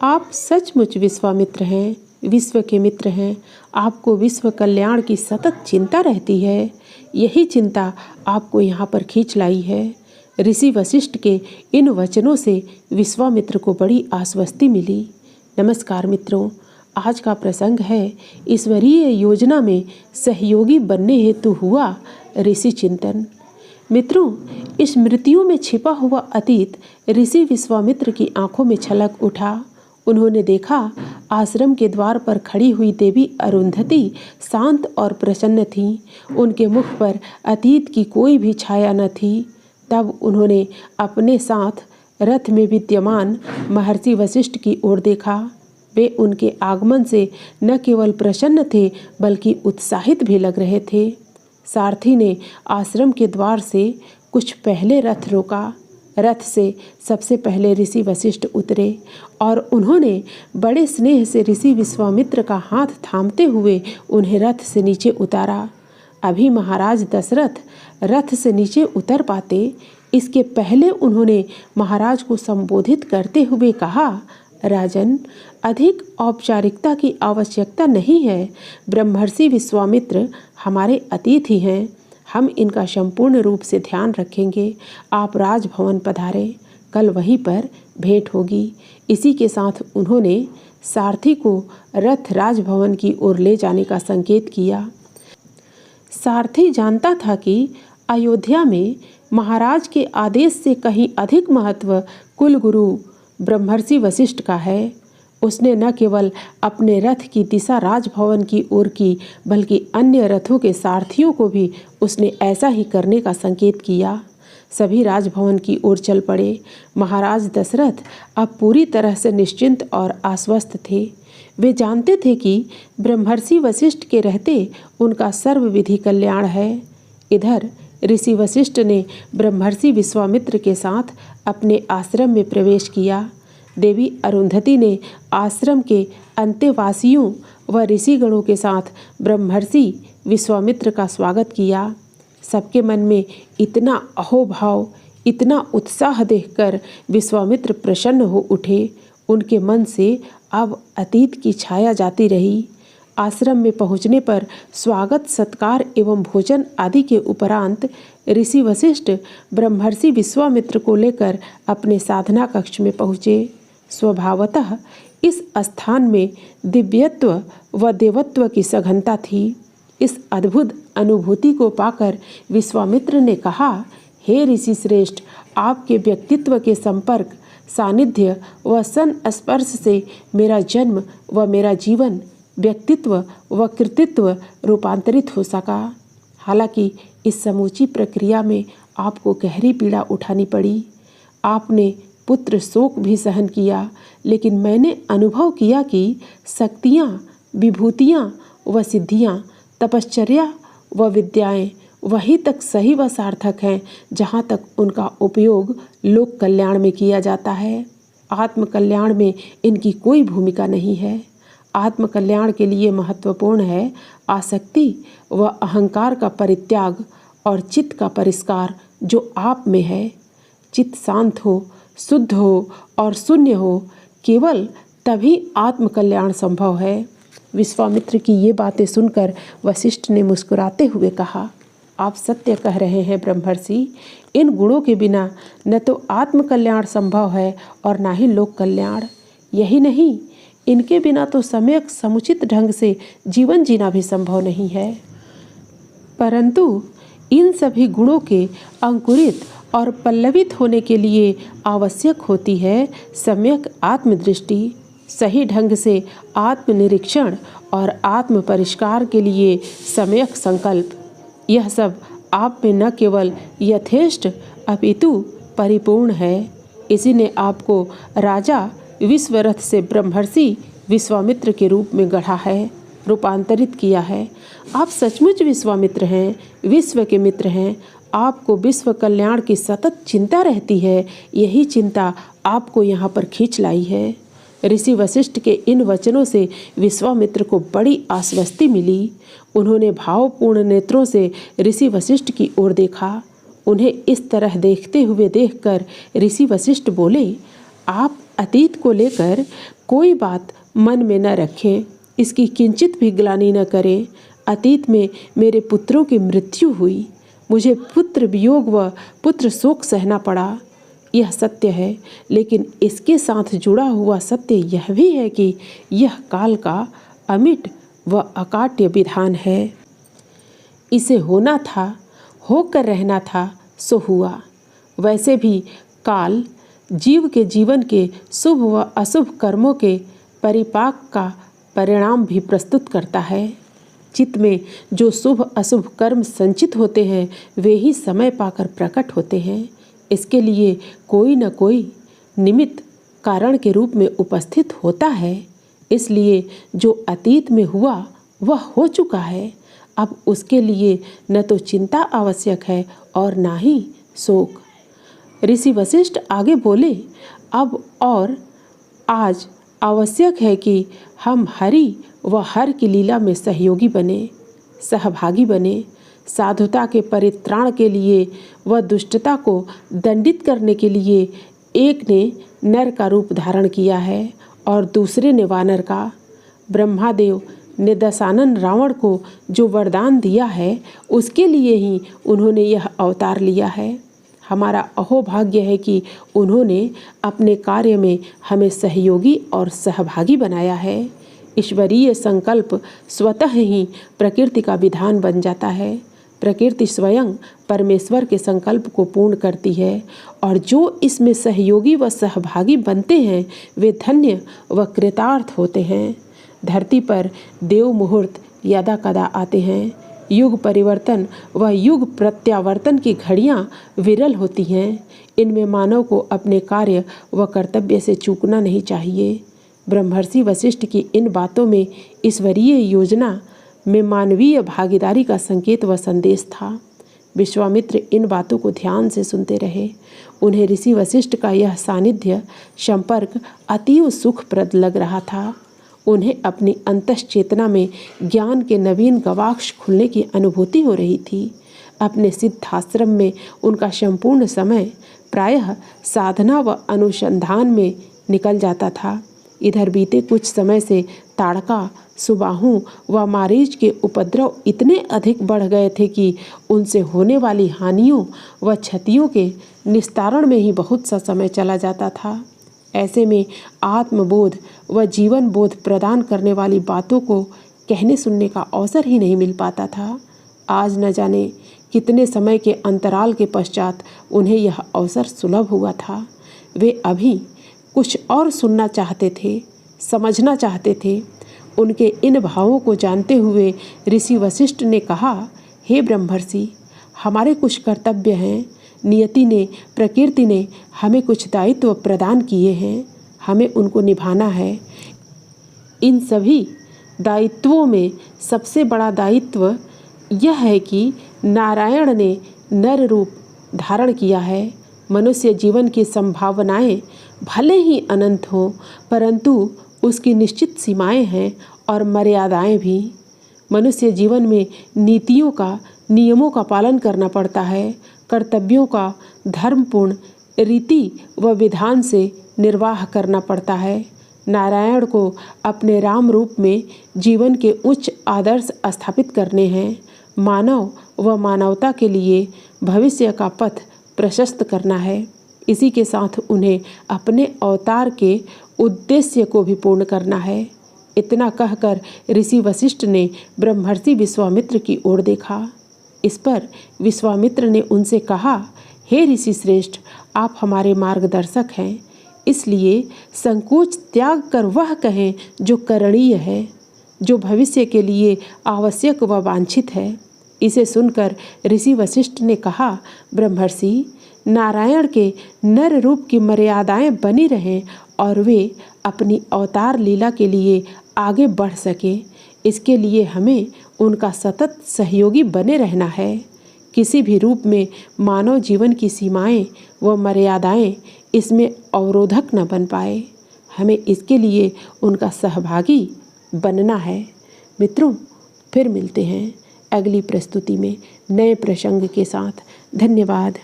आप सचमुच विश्वामित्र हैं, विश्व के मित्र हैं। आपको विश्व कल्याण की सतत चिंता रहती है। यही चिंता आपको यहाँ पर खींच लाई है। ऋषि वशिष्ठ के इन वचनों से विश्वामित्र को बड़ी आश्वस्ति मिली। नमस्कार मित्रों, आज का प्रसंग है ईश्वरीय योजना में सहयोगी बनने हेतु हुआ ऋषि चिंतन। मित्रों, इस मृत्यु में छिपा हुआ अतीत ऋषि विश्वामित्र की आंखों में छलक उठा। उन्होंने देखा आश्रम के द्वार पर खड़ी हुई देवी अरुंधति शांत और प्रसन्न थीं। उनके मुख पर अतीत की कोई भी छाया न थी। तब उन्होंने अपने साथ रथ में विद्यमान महर्षि वशिष्ठ की ओर देखा। वे उनके आगमन से न केवल प्रसन्न थे बल्कि उत्साहित भी लग रहे थे। सारथी ने आश्रम के द्वार से कुछ पहले रथ रोका। रथ से सबसे पहले ऋषि वशिष्ठ उतरे और उन्होंने बड़े स्नेह से ऋषि विश्वामित्र का हाथ थामते हुए उन्हें रथ से नीचे उतारा। अभी महाराज दशरथ रथ से नीचे उतर पाते, इसके पहले उन्होंने महाराज को संबोधित करते हुए कहा, राजन, अधिक औपचारिकता की आवश्यकता नहीं है। ब्रह्मर्षि विश्वामित्र हमारे अतिथि हैं। हम इनका संपूर्ण रूप से ध्यान रखेंगे। आप राजभवन पधारें, कल वहीं पर भेंट होगी। इसी के साथ उन्होंने सारथी को रथ राजभवन की ओर ले जाने का संकेत किया। सारथी जानता था कि अयोध्या में महाराज के आदेश से कहीं अधिक महत्व कुलगुरु ब्रह्मर्षि वशिष्ठ का है। उसने न केवल अपने रथ की दिशा राजभवन की ओर की, बल्कि अन्य रथों के सारथियों को भी उसने ऐसा ही करने का संकेत किया। सभी राजभवन की ओर चल पड़े। महाराज दशरथ अब पूरी तरह से निश्चिंत और आश्वस्त थे। वे जानते थे कि ब्रह्मर्षि वशिष्ठ के रहते उनका सर्वविधि कल्याण है। इधर ऋषि वशिष्ठ ने ब्रह्मर्षि विश्वामित्र के साथ अपने आश्रम में प्रवेश किया। देवी अरुंधति ने आश्रम के अंतेवासियों व ऋषिगणों के साथ ब्रह्मर्षि विश्वामित्र का स्वागत किया। सबके मन में इतना अहोभाव, इतना उत्साह देखकर विश्वामित्र प्रसन्न हो उठे। उनके मन से अब अतीत की छाया जाती रही। आश्रम में पहुंचने पर स्वागत सत्कार एवं भोजन आदि के उपरांत ऋषि वशिष्ठ ब्रह्मर्षि विश्वामित्र को लेकर अपने साधना कक्ष में पहुँचे। स्वभावतः इस स्थान में दिव्यत्व व देवत्व की सघनता थी। इस अद्भुत अनुभूति को पाकर विश्वामित्र ने कहा, हे ऋषि श्रेष्ठ, आपके व्यक्तित्व के संपर्क, सानिध्य व संस्पर्श से मेरा जन्म व मेरा जीवन व्यक्तित्व व कृतित्व रूपांतरित हो सका। हालांकि इस समूची प्रक्रिया में आपको गहरी पीड़ा उठानी पड़ी। आपने पुत्र शोक भी सहन किया, लेकिन मैंने अनुभव किया कि शक्तियाँ, विभूतियाँ व सिद्धियाँ, तपश्चर्या व विद्याएं वहीं तक सही व सार्थक हैं जहाँ तक उनका उपयोग लोक कल्याण में किया जाता है। आत्म कल्याण में इनकी कोई भूमिका नहीं है। आत्म कल्याण के लिए महत्वपूर्ण है आसक्ति व अहंकार का परित्याग और चित्त का परिष्कार जो आप में है। चित्त शांत हो, शुद्ध हो और शून्य हो, केवल तभी आत्म कल्याण संभव है। विश्वामित्र की ये बातें सुनकर वशिष्ठ ने मुस्कुराते हुए कहा, आप सत्य कह रहे हैं ब्रह्मर्षि। इन गुणों के बिना न तो आत्म कल्याण संभव है और न ही लोक कल्याण। यही नहीं, इनके बिना तो सम्यक समुचित ढंग से जीवन जीना भी संभव नहीं है। परंतु इन सभी गुणों के अंकुरित और पल्लवित होने के लिए आवश्यक होती है सम्यक आत्मदृष्टि, सही ढंग से आत्मनिरीक्षण और आत्म परिष्कार के लिए सम्यक संकल्प। यह सब आप में न केवल यथेष्ट अपितु परिपूर्ण है। इसी ने आपको राजा विश्वरथ से ब्रह्मर्षि विश्वामित्र के रूप में गढ़ा है, रूपांतरित किया है। आप सचमुच विश्वामित्र हैं, विश्व के मित्र हैं। आपको विश्व कल्याण की सतत चिंता रहती है। यही चिंता आपको यहाँ पर खींच लाई है। ऋषि वशिष्ठ के इन वचनों से विश्वामित्र को बड़ी आश्वस्ति मिली। उन्होंने भावपूर्ण नेत्रों से ऋषि वशिष्ठ की ओर देखा। उन्हें इस तरह देखते हुए देखकर ऋषि वशिष्ठ बोले, आप अतीत को लेकर कोई बात मन में न रखें, इसकी किंचित भी ग्लानि न करें। अतीत में मेरे पुत्रों की मृत्यु हुई, मुझे पुत्र वियोग व पुत्र शोक सहना पड़ा, यह सत्य है। लेकिन इसके साथ जुड़ा हुआ सत्य यह भी है कि यह काल का अमिट व अकाट्य विधान है। इसे होना था, होकर रहना था, सो हुआ। वैसे भी काल जीव के जीवन के शुभ व अशुभ कर्मों के परिपाक का परिणाम भी प्रस्तुत करता है। चित्त में जो शुभ अशुभ कर्म संचित होते हैं वे ही समय पाकर प्रकट होते हैं। इसके लिए कोई न कोई निमित्त कारण के रूप में उपस्थित होता है। इसलिए जो अतीत में हुआ वह हो चुका है। अब उसके लिए न तो चिंता आवश्यक है और ना ही शोक। ऋषि वशिष्ठ आगे बोले, अब और आज आवश्यक है कि हम हरि व हर की लीला में सहयोगी बने, सहभागी बने। साधुता के परित्राण के लिए व दुष्टता को दंडित करने के लिए एक ने नर का रूप धारण किया है और दूसरे ने वानर का। ब्रह्मादेव ने दशानन रावण को जो वरदान दिया है उसके लिए ही उन्होंने यह अवतार लिया है। हमारा अहोभाग्य है कि उन्होंने अपने कार्य में हमें सहयोगी और सहभागी बनाया है। ईश्वरीय संकल्प स्वतः ही प्रकृति का विधान बन जाता है। प्रकृति स्वयं परमेश्वर के संकल्प को पूर्ण करती है और जो इसमें सहयोगी व सहभागी बनते हैं वे धन्य व कृतार्थ होते हैं। धरती पर देव मुहूर्त यदा कदा आते हैं। युग परिवर्तन व युग प्रत्यावर्तन की घड़ियां विरल होती हैं। इनमें मानव को अपने कार्य व कर्तव्य से चूकना नहीं चाहिए। ब्रह्मर्षि वशिष्ठ की इन बातों में ईश्वरीय योजना में मानवीय भागीदारी का संकेत व संदेश था। विश्वामित्र इन बातों को ध्यान से सुनते रहे। उन्हें ऋषि वशिष्ठ का यह सानिध्य संपर्क अतीव सुखप्रद लग रहा था। उन्हें अपनी अंतश्चेतना में ज्ञान के नवीन गवाक्ष खुलने की अनुभूति हो रही थी। अपने सिद्धाश्रम में उनका संपूर्ण समय प्रायः साधना व अनुसंधान में निकल जाता था। इधर बीते कुछ समय से ताड़का, सुबाहु व मारीच के उपद्रव इतने अधिक बढ़ गए थे कि उनसे होने वाली हानियों व क्षतियों के निस्तारण में ही बहुत सा समय चला जाता था। ऐसे में आत्मबोध व जीवन बोध प्रदान करने वाली बातों को कहने सुनने का अवसर ही नहीं मिल पाता था। आज न जाने कितने समय के अंतराल के पश्चात उन्हें यह अवसर सुलभ हुआ था। वे अभी कुछ और सुनना चाहते थे, समझना चाहते थे। उनके इन भावों को जानते हुए ऋषि वशिष्ठ ने कहा, हे ब्रह्मर्षि, हमारे कुछ कर्तव्य हैं। नियति ने, प्रकृति ने हमें कुछ दायित्व प्रदान किए हैं, हमें उनको निभाना है। इन सभी दायित्वों में सबसे बड़ा दायित्व यह है कि नारायण ने नर रूप धारण किया है। मनुष्य जीवन की संभावनाएं भले ही अनंत हों, परंतु उसकी निश्चित सीमाएं हैं और मर्यादाएं भी। मनुष्य जीवन में नीतियों का, नियमों का पालन करना पड़ता है। कर्तव्यों का धर्मपूर्ण रीति व विधान से निर्वाह करना पड़ता है। नारायण को अपने राम रूप में जीवन के उच्च आदर्श स्थापित करने हैं। मानव व मानवता के लिए भविष्य का पथ प्रशस्त करना है। इसी के साथ उन्हें अपने अवतार के उद्देश्य को भी पूर्ण करना है। इतना कहकर ऋषि वशिष्ठ ने ब्रह्मर्षि विश्वामित्र की ओर देखा। इस पर विश्वामित्र ने उनसे कहा, हे ऋषि श्रेष्ठ, आप हमारे मार्गदर्शक हैं, इसलिए संकोच त्याग कर वह कहें जो करणीय है, जो भविष्य के लिए आवश्यक व वांछित है। इसे सुनकर ऋषि वशिष्ठ ने कहा, ब्रह्मर्षि, नारायण के नर रूप की मर्यादाएं बनी रहें और वे अपनी अवतार लीला के लिए आगे बढ़ सकें, इसके लिए हमें उनका सतत सहयोगी बने रहना है। किसी भी रूप में मानव जीवन की सीमाएं व मर्यादाएं इसमें अवरोधक न बन पाए। हमें इसके लिए उनका सहभागी बनना है। मित्रों, फिर मिलते हैं अगली प्रस्तुति में नए प्रसंग के साथ। धन्यवाद।